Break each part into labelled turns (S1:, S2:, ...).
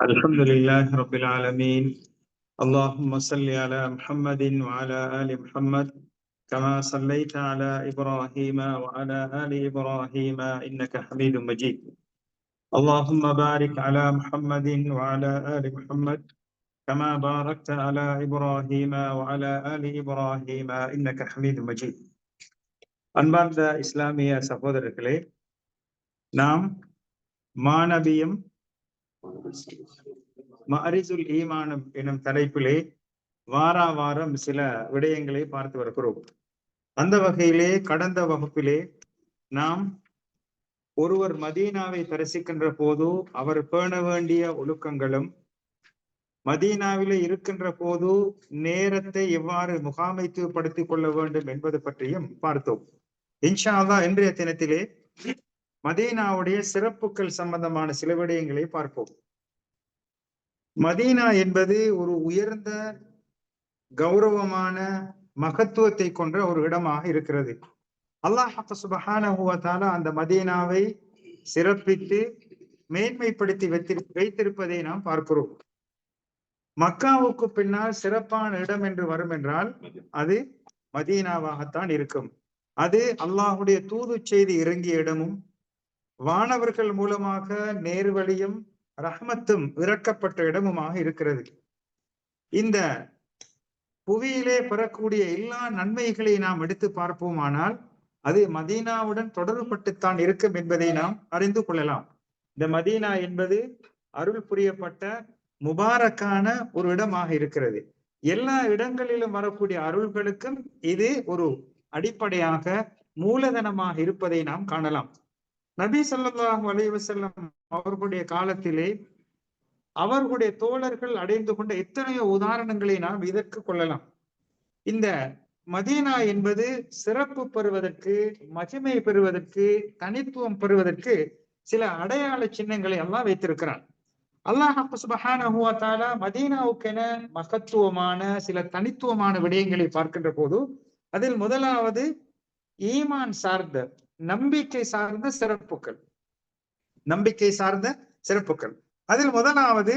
S1: الحمد لله رب العالمين. اللهم صل على محمد وعلى آل محمد كما صليت على إبراهيم وعلى آل إبراهيم إنك حميد مجيد. اللهم بارك على محمد وعلى آل محمد كما باركت على إبراهيم وعلى آل إبراهيم إنك حميد مجيد. அன்பார்ந்த இஸ்லாமிய சகோதரர்களே, நாம் மானவியம் மஅரிஜுல் ஈமானம் எனும் தலைப்பிலே வாரம் சில விடயங்களை பார்த்து வருகிறோம். அந்த வகையிலே கடந்த வகுப்பிலே நாம் ஒருவர் மதீனாவை தரிசிக்கின்ற போது அவர் பேண வேண்டிய ஒழுக்கங்களும், மதீனாவிலே இருக்கின்ற போது நேரத்தை எவ்வாறு முகாமைத்துவப்படுத்திக் கொள்ள வேண்டும் என்பது பற்றியும் பார்த்தோம். இன்ஷா அல்லாஹ் இன்றைய தினத்திலே மதீனாவுடைய சிறப்புகள் சம்பந்தமான சில விடயங்களை பார்ப்போம். மதீனா என்பது ஒரு உயர்ந்த கௌரவமான மகத்துவத்தை கொண்ட ஒரு இடமாக இருக்கிறது. அல்லாஹ் சுப்ஹானஹு வ தஆலா அந்த மதீனாவை சிறப்பித்து மேன்மைப்படுத்தி வைத்திருப்பதை நாம் பார்க்கிறோம். மக்காவுக்கு பின்னால் சிறப்பான இடம் என்று வரும் என்றால் அது மதீனாவாகத்தான் இருக்கும். அது அல்லாஹுடைய தூது செய்தி இறங்கிய இடமும், வானவர்கள் மூலமாக நேர்வழியும் ரஹ்மத்தும் இறக்கப்பட்ட இடமுமாக இருக்கிறது. இந்த புவியிலே பெறக்கூடிய எல்லா நன்மைகளை நாம் எடுத்து பார்ப்போமானால் அது மதீனாவுடன் தொடர்புபட்டுத்தான் இருக்கும் என்பதை நாம் அறிந்து கொள்ளலாம். இந்த மதீனா என்பது அருள் புரியப்பட்ட முபாரக்கான ஒரு இடமாக இருக்கிறது. எல்லா இடங்களிலும் வரக்கூடிய அருள்களுக்கும் இது ஒரு அடிப்படையாக மூலதனமாக இருப்பதை நாம் காணலாம். நபி ஸல்லல்லாஹு அலைஹி வஸல்லம் அவர்களுடைய காலத்திலே அவர்களுடைய தோழர்கள் அடைந்து கொண்ட எத்தனையோ உதாரணங்களை நாம் இதற்கு கொள்ளலாம். இந்த மதீனா என்பது சிறப்பு பெறுவதற்கு, மகிமை பெறுவதற்கு, தனித்துவம் பெறுவதற்கு சில அடையாள சின்னங்களை அல்லாஹ் வைத்திருக்கிறான். அல்லாஹ் சுப்ஹானஹு வ தஆலா மதீனாவுக்கென மகத்துவமான சில தனித்துவமான விடயங்களை பார்க்கின்ற போது அதில் முதலாவது ஈமான் சார்ந்த, நம்பிக்கை சார்ந்த சிறப்புகள். நம்பிக்கை சார்ந்த சிறப்புகள் அதில் முதலாவது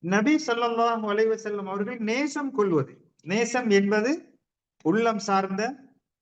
S1: நபி ஸல்லல்லாஹு அலைஹி வஸல்லம் அவர்கள் நேசம் கொள்வது. நேசம் என்பது உள்ளம் சார்ந்த,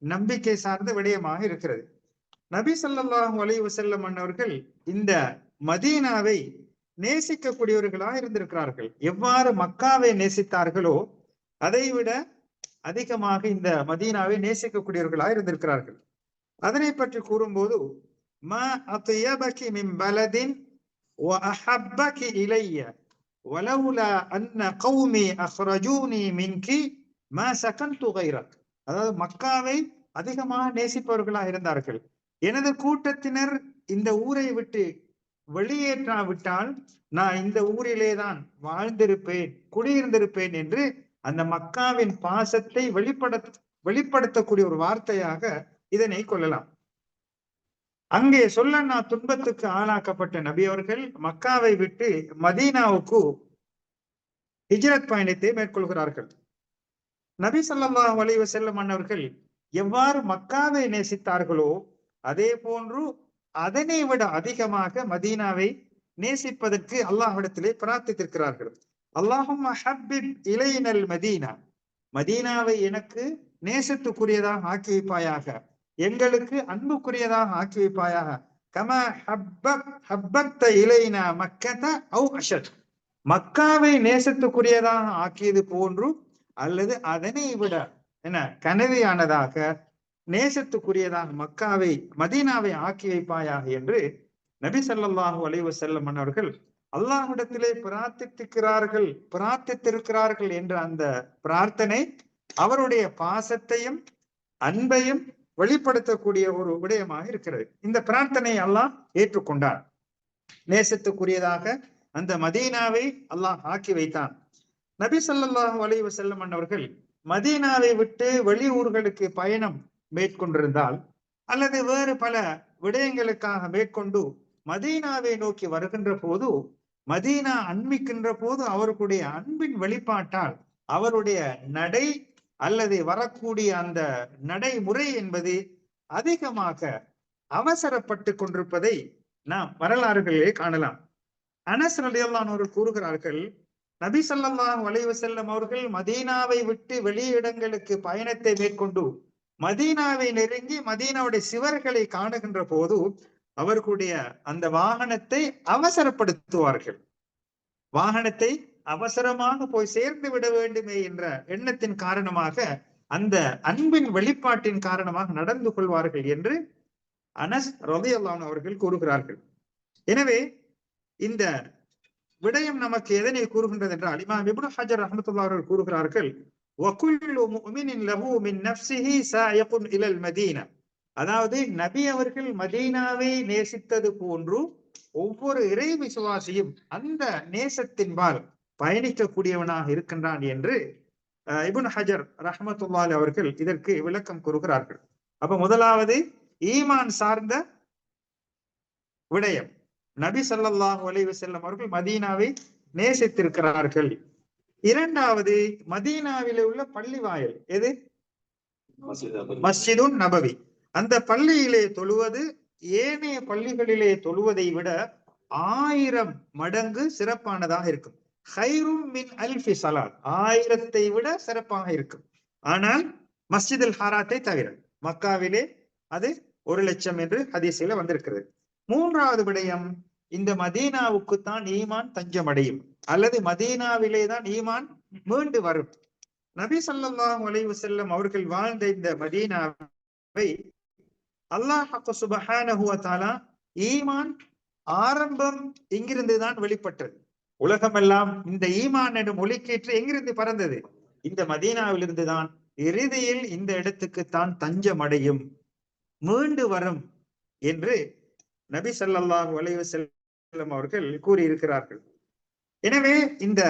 S1: நம்பிக்கை சார்ந்த விடயமாக இருக்கிறது. நபி ஸல்லல்லாஹு அலைஹி வஸல்லம் அவர்கள் இந்த மதீனாவை நேசிக்கக்கூடியவர்களாக இருந்திருக்கிறார்கள். எவ்வாறு மக்காவை நேசித்தார்களோ அதைவிட அதிகமாக இந்த மதீனாவை நேசிக்கக்கூடியவர்களாக இருந்திருக்கிறார்கள். அதனை பற்றி கூறும்போது மா அத்யபகி மின் பலதின் வ அஹப்பகி இலைய வலவுலா அன்ன கௌமி அக்ரஜூனி மின்கி மா சகன்து கைரக். அதாவது மக்காவை அதிகமாக நேசிப்பவர்களாக இருந்தார்கள். எனது கூட்டத்தினர் இந்த ஊரை விட்டு வெளியேற்றாவிட்டால் நான் இந்த ஊரிலே தான் வாழ்ந்திருப்பேன், குடியிருந்திருப்பேன் என்று அந்த மக்காவின் பாசத்தை வெளிப்படுத்தக்கூடிய ஒரு வார்த்தையாக இதனை கொள்ளலாம். அங்கே சொல்லன்னா துன்பத்துக்கு ஆளாக்கப்பட்ட நபி அவர்கள் மக்காவை விட்டு மதீனாவுக்கு ஹிஜ்ரத் பயணத்தை மேற்கொள்கிறார்கள். நபி ஸல்லல்லாஹு அலைஹி வஸல்லம் அவர்கள் எவ்வாறு மக்காவை நேசித்தார்களோ அதே போன்று அதனை விட அதிகமாக மதீனாவை நேசிப்பதற்கு அல்லாஹ்விடத்திலே பிரார்த்தித்திருக்கிறார்கள். அல்லாஹும்ம ஹப்பிப் இலைனல் மதீனா, மதீனாவை எனக்கு நேசத்துக்குரியதாக ஆக்கி வைப்பாயாக, எங்களுக்கு அன்புக்குரியதாக ஆக்கி வைப்பாயாக. கமா ஹப்பக்த இலைனா மக்கத அவ் அஷத், மக்காவை நேசத்துக்குரியதாக ஆக்கியது போன்று அல்லது அதனை விட என்ன கனவியானதாக நேசத்துக்குரியதாக மக்காவை, மதீனாவை ஆக்கி வைப்பாயாக என்று நபி ஸல்லல்லாஹு அலைஹி வஸல்லம் அவர்கள் அல்லாஹ்விடத்திலே பிரார்த்தித்திருக்கிறார்கள் என்ற அந்த பிரார்த்தனை அவருடைய பாசத்தையும் அன்பையும் வெளிப்படுத்தக்கூடிய ஒரு விடயமாக இருக்கிறது. இந்த பிரார்த்தனை அல்லாஹ் ஏற்றுக்கொண்டார். நேசத்துக்குரியதாக அந்த மதீனாவை அல்லாஹ் ஆக்கி வைத்தான். நபி ஸல்லல்லாஹு அலைஹி வஸல்லம் அவர்கள் மதீனாவை விட்டு வெளியூர்களுக்கு பயணம் மேற்கொண்டிருந்தால் அல்லது வேறு பல விடயங்களுக்காக மேற்கொண்டு மதீனாவை நோக்கி வருகின்ற போது, மதீனா அண்மிக்கின்ற போது அவர்களுடைய அன்பின் வெளிப்பாட்டால் அவருடைய நடை அல்லது வரக்கூடிய அந்த நடைமுறை என்பது அதிகமாக அவசரப்பட்டு கொண்டிருப்பதை நாம் வரலாறுகளிலே காணலாம். அனஸ் ரலியல்லாஹு அன்ஹு அவர்கள் கூறுகிறார்கள், நபி ஸல்லல்லாஹு அலைஹி வஸல்லம் அவர்கள் மதீனாவை விட்டு வெளியிடங்களுக்கு பயணத்தை மேற்கொண்டு மதீனாவை நெருங்கி மதீனாவுடைய சிவர்களை காணுகின்ற போது அவர்களுடைய அந்த வாகனத்தை அவசரப்படுத்துவார்கள். வாகனத்தை அவசரமாக போய் சேர்ந்து விட வேண்டுமே என்ற எண்ணத்தின் காரணமாக, அந்த அன்பின் வெளிப்பாட்டின் காரணமாக நடந்து கொள்வார்கள் என்று அனஸ் ரலியல்லாஹு அன்ஹு அவர்கள் கூறுகிறார்கள். எனவே இந்த விடயம் நமக்கு எதனை கூறுகின்றது என்றால், இமாம் இப்னு ஹஜர் ரஹ்மத்துல்லாஹி அவர்கள் கூறுகிறார்கள், வகுல்லு முஃமினின் லஹு மின் நஃப்ஸிஹி சாயிகுன் இலல் மதீனா. அதாவது நபி அவர்கள் மதீனாவை நேசித்தது போன்று ஒவ்வொரு இறை விசுவாசியும் அந்த நேசத்தின்பால் பயணிக்கக்கூடியவனாக இருக்கின்றான் என்று இப்னு ஹஜர் ரஹ்மத்துல்லாஹி அவர்கள் இதற்கு விளக்கம் கூறுகிறார்கள். அப்ப முதலாவது ஈமான் சார்ந்த விடயம், நபி ஸல்லல்லாஹு அலைஹி வஸல்லம் அவர்கள் மதீனாவை நேசித்திருக்கிறார்கள். இரண்டாவது, மதீனாவிலே உள்ள பள்ளி வாயில் எது? மஸ்ஜிதுன் நபவி. அந்த பள்ளியிலே தொழுவது ஏனைய பள்ளிகளிலே தொழுவதை விட 1000 மடங்கு சிறப்பானதாக இருக்கும். ஹைரும் மின் அல்ஃபி ஸலாத், 1000ஐ விட சிறப்பாக இருக்கும். ஆனால் மஸ்ஜிதுல் ஹராத்தை தவிர மக்காவிலே அது 1,00,000 என்று ஹதீஸில வந்திருக்கிறது. மூன்றாவது விடயம், இந்த மதீனாவுக்கு தான் ஈமான் தஞ்சமடையும், அல்லது மதீனாவிலே தான் ஈமான் மீண்டு வரும். நபி ஸல்லல்லாஹு அலைஹி வஸல்லம் அவர்கள் வாழ்ந்த இந்த மதீனாவை அல்லாஹ் சுப்ஹானஹு வ தஆலா ஈமான் ஆரம்பம் இங்கிருந்துதான் வெளிப்பட்டது. உலகமெல்லாம் இந்த ஈமான் எனும் ஒளிக்கீற்று எங்கிருந்து பறந்தது? இந்த மதீனாவிலிருந்துதான். இறுதியில் இந்த இடத்துக்கு தான் தஞ்சமடையும், மீண்டு வரும் என்று நபி ஸல்லல்லாஹு அலைஹி வஸல்லம் அவர்கள் கூறியிருக்கிறார்கள். எனவே இந்த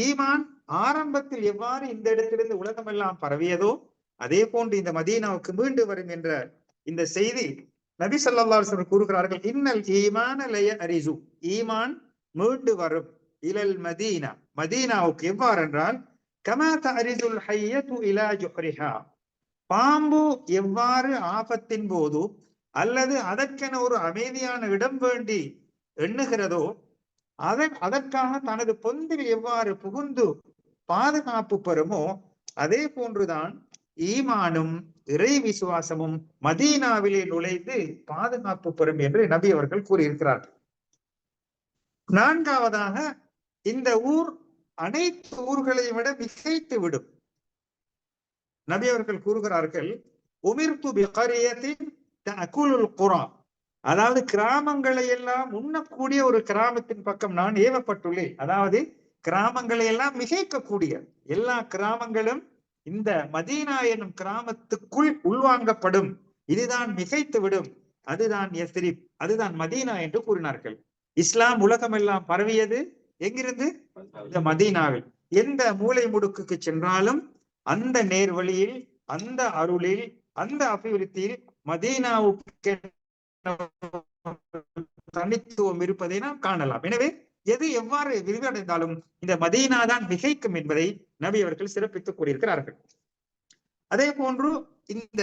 S1: ஈமான் ஆரம்பத்தில் எவ்வாறு இந்த இடத்திலிருந்து உலகமெல்லாம் பரவியதோ அதே போன்று இந்த மதீனாவுக்கு மீண்டு வரும் என்ற இந்த செய்தி நபி ஸல்லல்லாஹு அலைஹி வஸல்லம் கூறுகிறார்கள், இன்னல் ஈமான லயரிசு, ஈமான் மீண்டு வரும், இலல் மதீனா, மதீனாவுக்கு. எவ்வாறு என்றால், கமா தஅரிதுல் ஹய்யத்து இலா ஜுஹ்ரிஹா, பாம்பு எவ்வாறு ஆபத்தின் போது அல்லது அதற்கென ஒரு அமைதியான இடம் வேண்டி எண்ணுகிறதோ அதற்காக தனது பொந்தில் எவ்வாறு புகுந்து பாதுகாப்பு பெறுமோ அதே போன்றுதான் ஈமானும் இறை விசுவாசமும் மதீனாவிலே நுழைந்து பாதுகாப்பு பெறும் என்று நபி அவர்கள் கூறியிருக்கிறார்கள். நான்காவதாக, இந்த ஊர் அனைத்து ஊர்களை விட மிகைத்து விடும். நபி அவர்கள் கூறுகிறார்கள், உமிர்து பிகரியத்தின் தஅகுலுல் குரா, அதாவது கிராமங்களை எல்லாம் உண்ணக்கூடிய ஒரு கிராமத்தின் பக்கம் நான் ஏவப்பட்டுள்ளேன். அதாவது கிராமங்களை எல்லாம் மிகைக்கக்கூடிய எல்லா கிராமங்களும் இந்த மதீனா எனும் கிராமத்துக்குள் உள்வாங்கப்படும், இதுதான் மிகைத்து விடும், அதுதான் யஸ்ரிப், அதுதான் மதீனா என்று கூறினார்கள். இஸ்லாம் உலகமெல்லாம் பரவியது எங்கிருந்து? இந்த மதீனாவில். எந்த மூலை முடுக்குக்கு சென்றாலும் அந்த நேர்வழியில், அந்த அருளில், அந்த அபிவிருத்தியில் மதீனாவுக்கு தனித்துவம் இருப்பதை நாம் காணலாம். எனவே எது எவ்வாறு விரிவடைந்தாலும் இந்த மதீனா தான் மிகைக்கும் என்பதை நபி அவர்கள் சிறப்பித்து கூறியிருக்கிறார்கள். அதே போன்று இந்த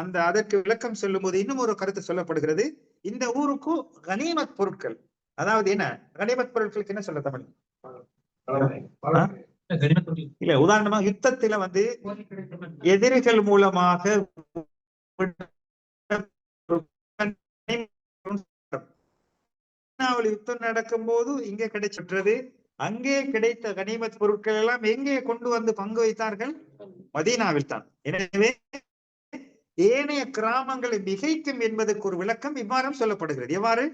S1: அந்த அதற்கு விளக்கம் சொல்லும் போது இன்னும் ஒரு கருத்து சொல்லப்படுகிறது. இந்த ஊருக்கு கனிமத் பொருட்கள், அதாவது என்ன கனிமத் பொருட்களுக்கு என்ன சொல்ல தமிழ்? இல்ல, உதாரணமா யுத்தத்தில எதிரிகள் மூலமாக யுத்தம் நடக்கும் போது இங்கே கிடைச்சது, அங்கே கிடைத்த கனிமத் பொருட்கள் எல்லாம் எங்கே கொண்டு வந்து பங்கு வைத்தார்கள்? மதீனாவில் தான். எனவே ஏனைய கிராமங்களை மிகைக்கும் என்பதற்கு ஒரு விளக்கம் இவ்வாறு சொல்லப்படுகிறது. எவ்வாறு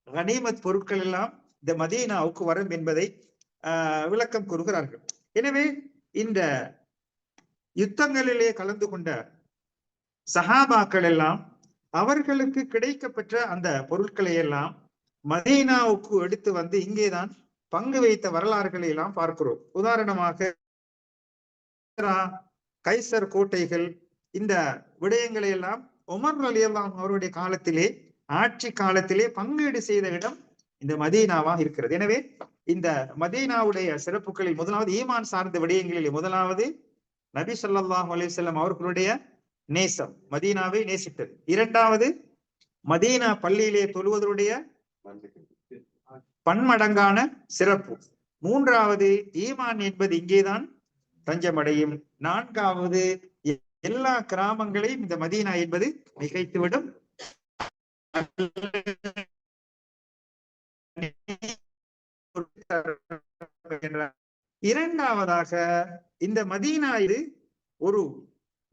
S1: கனிமத் பொருட்கள் எல்லாம் இந்த மதீனாவுக்கு வரும் என்பதை விளக்கம் கூறுகிறார்கள். எனவே இந்த யுத்தங்களிலே கலந்து கொண்ட சஹாபாக்கள் எல்லாம் அவர்களுக்கு கிடைக்கப்பெற்ற அந்த பொருட்களை எல்லாம் மதீனாவுக்கு எடுத்து வந்து இங்கேதான் பங்கு வைத்த வரலாறுகளை எல்லாம் பார்க்கிறோம். உதாரணமாக கைசர் கோட்டைகள், இந்த விடயங்களை எல்லாம் உமர் ரலியல்லாஹு அவருடைய காலத்திலே, ஆட்சி காலத்திலே பங்கீடு செய்த இடம் இந்த மதீனாவாக இருக்கிறது. எனவே இந்த மதீனாவுடைய சிறப்புகளில் முதலாவது ஈமான் சார்ந்த விடயங்களில் முதலாவது நபி ஸல்லல்லாஹு அலைஹி வஸல்லம் அவர்களுடைய நேசம், மதீனாவை நேசித்தது. இரண்டாவது, மதீனா பள்ளியிலே தொழுவதனுடைய பன்மடங்கான சிறப்பு. மூன்றாவது, ஈமான் என்பது இங்கேதான் தஞ்சமடையும். நான்காவது, எல்லா கிராமங்களையும் இந்த மதீனா என்பது மிகைத்துவிடும். இரண்டாவதாக, இந்த மதீனா இது ஒரு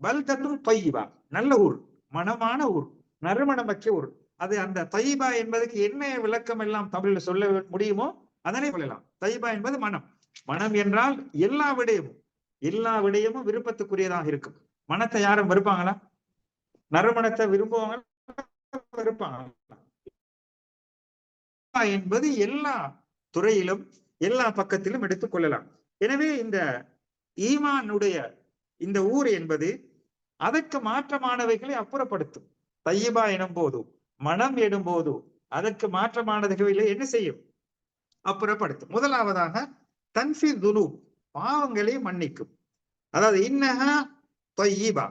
S1: பல்தத்தும் தையிபா, நல்ல ஊர், மனமான ஊர், நறுமணமற்ற ஊர். அது அந்த தையிபா என்பதற்கு என்ன விளக்கம் எல்லாம் தமிழில் சொல்ல முடியுமோ அதனை சொல்லலாம். தையிபா என்பது மனம். மனம் என்றால் எல்லா விடயமும் விருப்பத்துக்குரியதாக இருக்கும். மனத்தை யாரும் வெறுப்பாங்களா? நறுமணத்தை விரும்புவாங்க, வெறுப்பாங்களா? என்பது எல்லா துறையிலும் எல்லா பக்கத்திலும் எடுத்துக் கொள்ளலாம். எனவே இந்த ஈமானுடைய இந்த ஊர் என்பது அதற்கு மாற்றமானவைகளை அப்புறப்படுத்தும். தையிபா எனும் போது, மனம் எனும் போது அதற்கு மாற்றமானவைகளை என்ன செய்யும்? அப்புறப்படுத்தும். முதலாவதாக தன்ஃபி துனு, பாவங்களை மன்னிக்கும். அதாவது இன்னஹா தையிபா,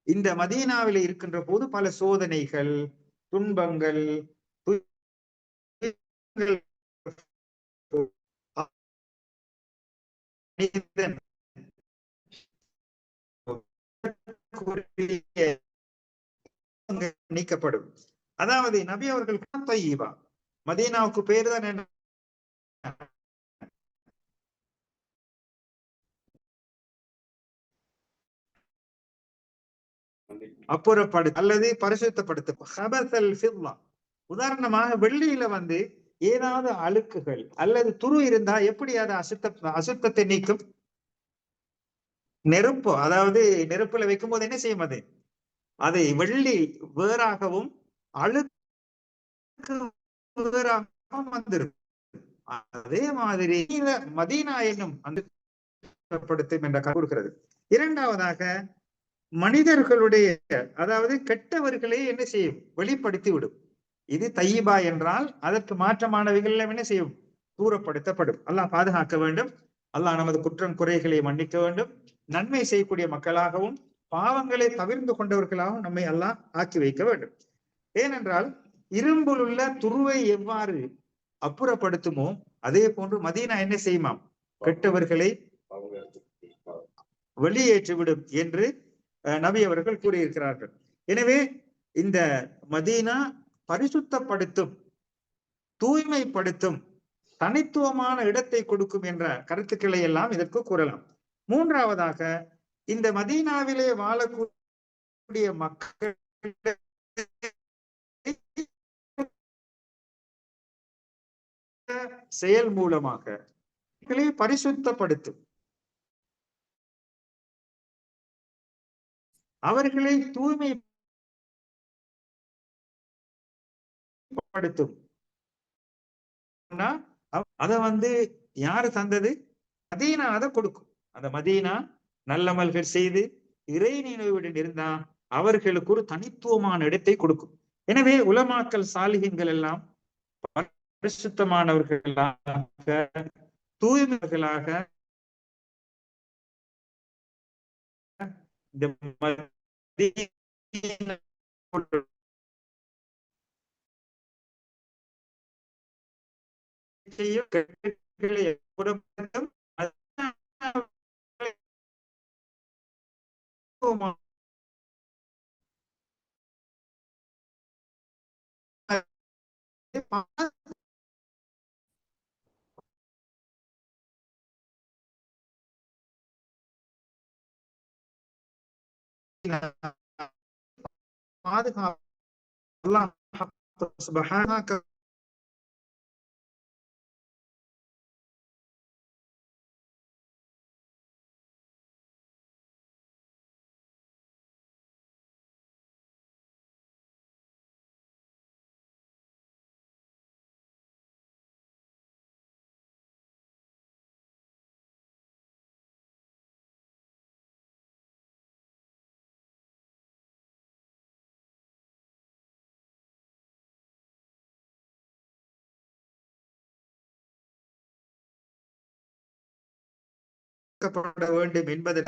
S1: இந்த மதீனாவில் இருக்கின்ற போது பல சோதனைகள், துன்பங்கள், நீக்கப்படும். அதாவது நபி அவர்கள் தையிபா, மதீனாவுக்கு பேர் தான் என்ன? அப்புறப்படுத்த அல்லது பரிசுத்தப்படுத்த. உதாரணமாக வெள்ளியில ஏதாவது அழுக்குகள் அல்லது துரு இருந்தா எப்படி அதை அசுத்தத்தை நீக்கும்? நெருப்பு, அதாவது நெருப்புல வைக்கும் போது என்ன செய்யும்? அதை வெள்ளி வேறாகவும் அழுக்கு வேறாகவும் வந்துடும். அதே மாதிரி மதீனா என்னும் படுத்தும் என்ற கொடுக்கிறது. இரண்டாவதாக, மனிதர்களுடைய, அதாவது கெட்டவர்களை என்ன செய்யும்? வெளிப்படுத்தி விடும். இது தையிபா என்றால் அதற்கு மாற்றமானவைகள் என்ன செய்யும்? தூரப்படுத்தப்படும். அல்லாஹ் பாதுகாக்க வேண்டும். அல்லாஹ் நமது குற்றம் குறைகளை மன்னிக்க வேண்டும். நன்மை செய்யக்கூடிய மக்களாகவும் பாவங்களை தவிர்ந்து கொண்டவர்களாகவும் நம்மை அல்லாஹ் ஆக்கி வைக்க வேண்டும். ஏனென்றால் இரும்பில் உள்ள துருவை எவ்வாறு அப்புறப்படுத்துமோ அதே போன்று மதீனா என்ன செய்யுமாம்? கெட்டவர்களை வெளியேற்றிவிடும் என்று நபி அவர்கள் கூறியிருக்கிறார்கள். எனவே இந்த மதீனா பரிசுத்தப்படுத்தும், தூய்மைப்படுத்தும், தனித்துவமான இடத்தை கொடுக்கும் என்ற கருத்துக்களை எல்லாம் இதற்கு கூறலாம். மூன்றாவதாக, இந்த மதீனாவிலே வாழக்கூடிய மக்கள் செயல் மூலமாக பரிசுத்தப்படுத்தும், அவர்களை தூய்மைப்படுத்தும். அத யாரு தந்தது? மதீனா அதை கொடுக்கும். அந்த மதீனா நல்லமல்கள் செய்து இறை நினைவுடன் இருந்தா அவர்களுக்கு ஒரு தனித்துவமான இடத்தை கொடுக்கும். எனவே உலமாக்கல் சாலிஹீன்கள் எல்லாம் பரிசுத்தமானவர்களாக, தூய்மைகளாக இந்த பாதுகாப்பு அல்லாஹ் சுப்ஹானஹு வேண்டும் என்பது